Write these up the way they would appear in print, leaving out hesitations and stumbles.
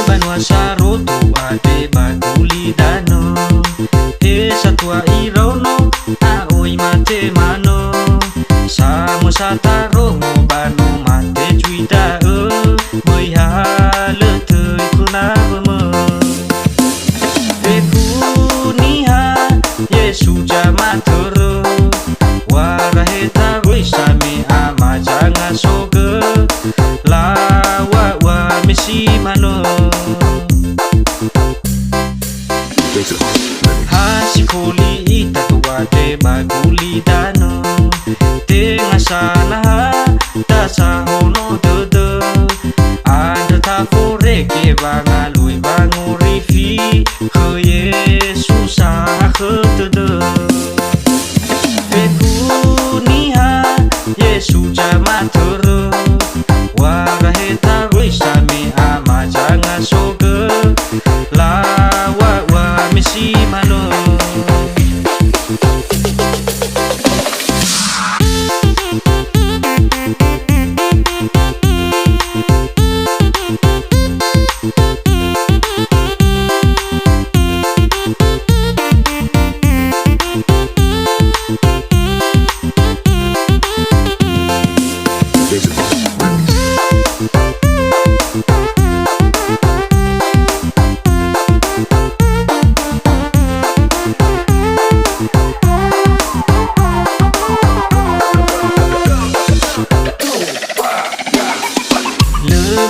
Banua Saro Tou ade ba Gulidanö satua irono aoi mate mano samo sataro mo banu mate juida mới hale thời kuna mo Niha Yesu jama toro waraheta wisami ama jangan soge lawa wa misi mano Hasikoli ita tua de Gulidanö tengah sana dasa hono dede ada tafore ke bangalui bangurifi ke Yesus ke dede Niha Yesus jama tere waraheta wisami ama jangan soge lawa wa misi mano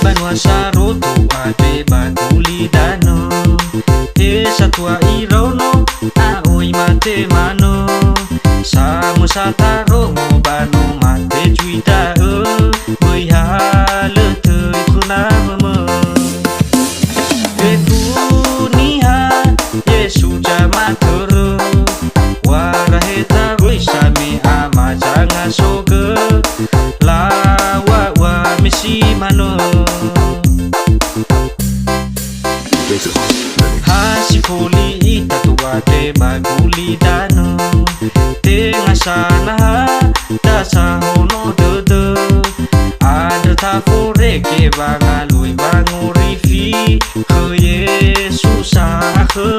Banua Saro Tou ade ba Gulidanö satua irono aoi mate mano samo sataro mo banu mate juida mới hale thời kuna mo Niha Yesu jama tere waraheta wisami ama jangan soge lawa wa misi mano Hasikoli ita tua de Gulidanö tengah sana dasa hono dede ada tafore ke bangalui bangurifi ke Yesus ke